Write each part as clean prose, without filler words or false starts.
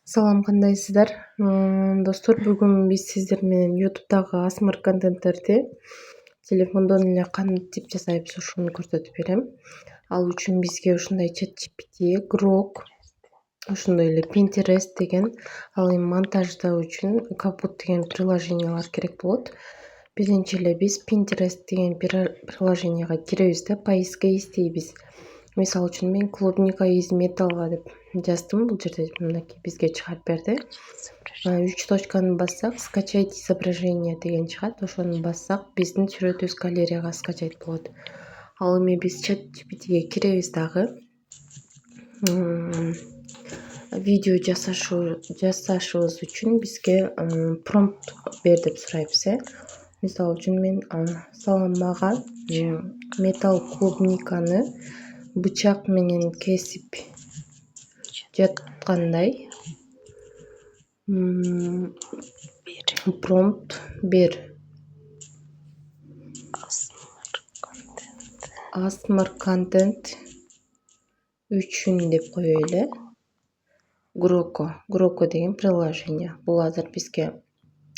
Салам, кандайсыздар? Достор, бүгүн биз сиздер менен YouTube'дагы асмр контенттерди телефондон эле кантип жасайбыз ушуну көрсөтүп берем. Ал үчүн бизге ушундай ChatGPT, Grok, ошондой эле Pinterest деген, ал эми монтаждоо үчүн CapCut деген приложениялар керек болот. Биринчи эле биз Pinterest деген приложенияга киребиз да поиска издейбиз. Мисалы үчүн мен клубника из металла деп жаздым. Бул жерде мынакей бизге чыгарып берди. 3 точканы бассак, скачать изображение деген чыгат. Ошону бассак, биздин сүрөтүбүз галереяга скачать болот. Ал эми биз ChatGPT'ге киребиз дагы. Видео жасашыбыз үчүн бизге промпт бер деп сурайбыз. Мисалы үчүн мен салам, мага металл клубниканы бычак менен кесип жаткандай промпт бер. Асмр контент үчүн деп коёй эле. Groko деген приложение. Бул азыр бизге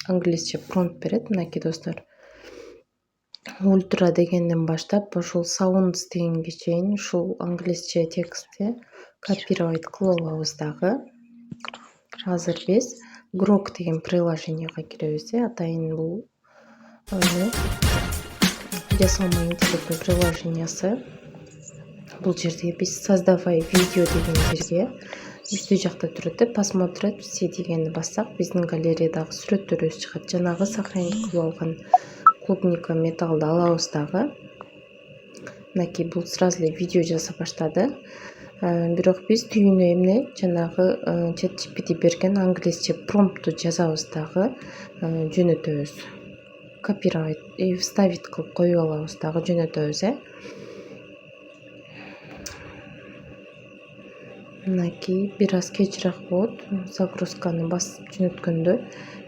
англисче промпт берет. Мынакей достор. Ультра дегенден баштап ушул sounds дегенге чейин ушул англисче текстти копировать кылып алабыз дагы. Азыр биз Grok деген приложенияга киребиз. Атайын бул жасалма интеллекттин приложениясы. Бул жерде биз создавай видео деген жерге үстү жакта турат, посмотреть все дегенди бассак, биздин галереядагы сүрөттөрүбүз чыгат. Жанагы сохранить кылып алган клубника металлды алабыз дагы. Мынакей бул сразу эле видео жаза баштады. Бирок биз түйүнү эмне жанагы ChatGPT берген англисче промптту жазабыз дагы, жөнөтөбүз. Копировать и вставить кылып коюп алабыз дагы, жөнөтөбүз. Мынакей бир аз кечирээк болот. Загрузканы басып жөнөткөндө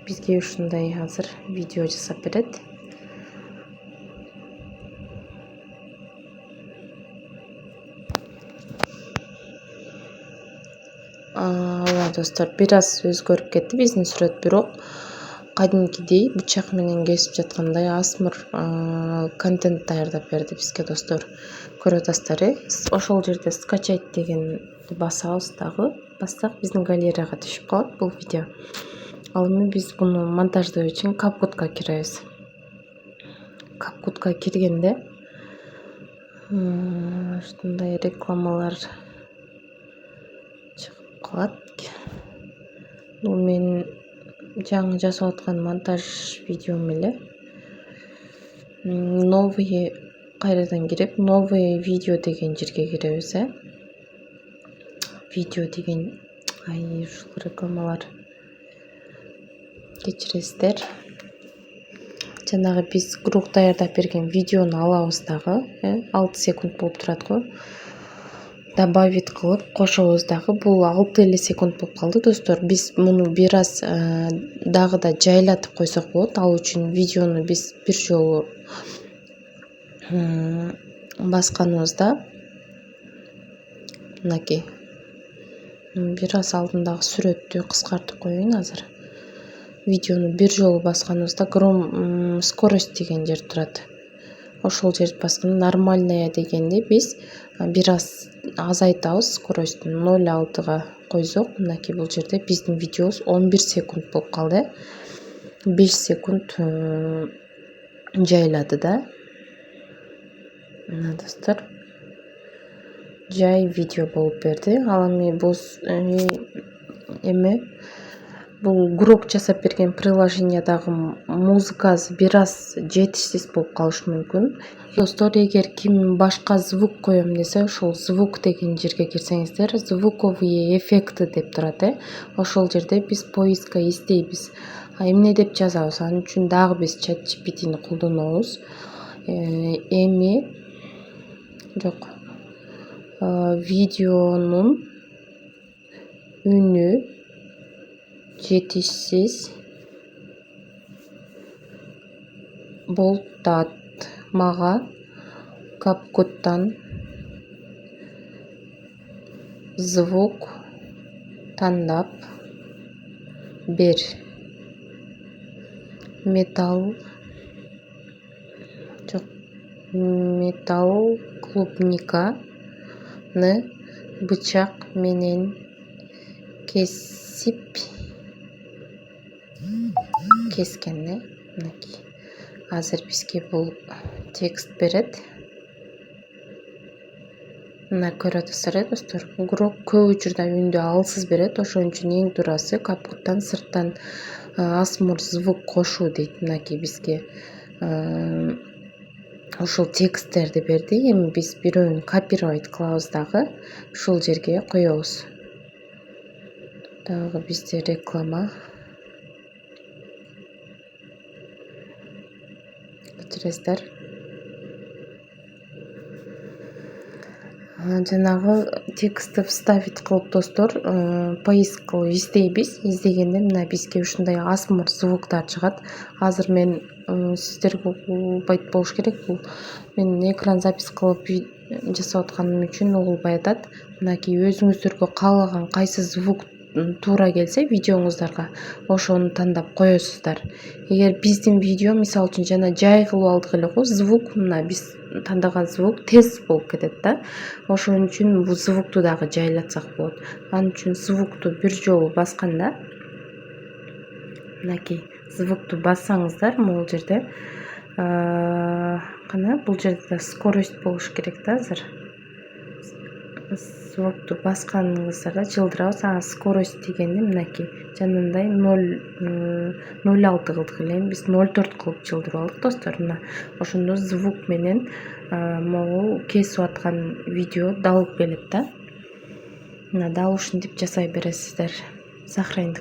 бизге ушундай азыр видео жасап берет. Достор, бир аз өзгөрүп кетти биздин сүрөт, бирок кадимкидей бычак менен кесип жаткандай асмр контент даярдап берди бизге, достор. Көрүп атасыздар, ошол жерде скачать дегенди басабыз дагы. Бассак, биздин галереяга түшүп калат бул видео. Ал эми биз буну монтаждоо үчүн CapCut'ка киребиз. CapCut'ка киргенде ушундай рекламалар чыгып калат. Бул мен жаңы жасап аткан монтаж видеом эле. Новый кайрадан кирип, новый видео деген жерге киребиз. Видео деген ушул рекламалар. Кечиресиздер. Жанагы биз Grok даярдап берген видеону алабыз дагы, 6 секунд болуп турат го. Добавить кылып кошобуз дагы. Бул 6 эле секунд болуп калды, достор. Биз муну бир аз дагы да жайлатып койсок болот. Ал үчүн видеону биз бир жолу басканыбызда мынакей бир аз алдындагы сүрөттү кыскартып коеюн азыр. Видеону бир жолу басканыбызда скорость деген жер турат. Ошол жерди басканда нормальная дегенди биз бир аз азайтабыз, скоростун 0,6-га койсок, мынакей бул жерде биздин видеобуз 11 секунд болуп калды. 5 секунд жайлады да. Мына достор, жай видео болуп берди. Ал эми бул Grok жасап берген приложениядагы музыкасы бир аз жетишсиз болуп калышы мүмкүн. Достор, эгер ким башка звук коем десе, ошол звук деген жерге кирсеңиздер, звуковые эффекты деп турат. Ошол жерде биз поиска издейбиз. Эмне деп жазабыз? Ал үчүн дагы биз ChatGPT'ни колдонобуз. Видеонун үнү жетишсиз болтат. Мага CapCut'тан звук тандап 1 металл клубниканы бычак менен кескен. Мынакей. Азыр бизге бул текст берет. Мына көрүп атасыздар достор. Көп учурда үндү алсыз берет. Ошон үчүн эң туурасы капкуттан сырттан асмур звук кошуу дейт. Мынакей бизге ушул тексттерди берди. Эми биз бирөөнү копировать кылабыз дагы. Ушул жерге коебуз. Дагы бизде реклама. Кечиресиздер. Жанагы текстти вставить кылып достор, поиск кылып издейбиз. Издегенде мына бизге ушундай асмур звуктар чыгат. Азыр мен сиздерге угулбайт болуш керек. Бул мен экран запись кылып жасап атканым үчүн угулбай атат. Мынакей өзүңүздөргө каалаган кайсы звук туура келсе видеоңуздарга ошону тандап коесуздар. Эгер биздин видео мисалы үчүн жана жай кылып алдык эле го, звук мына биз тандаган звук тез болуп кетет да. Ошон үчүн бул звукту дагы жайлатсак болот. Анын үчүн звукту бир жолу басканда, мынакей звукту бассаңыздар, могул жерде кана бул жерде скорость болуш керек да азыр. Звукту басканыңыздарда жылдырабыз. Скорость дегенде мынакей жанагындай 0,6 кылдык эле. Биз 0,4 кылып жылдырып алдык достор. Мына ошондо звук менен могул кесип аткан видео дал келет да. Мына дал ушинтип жасай бересиздер. Сохранить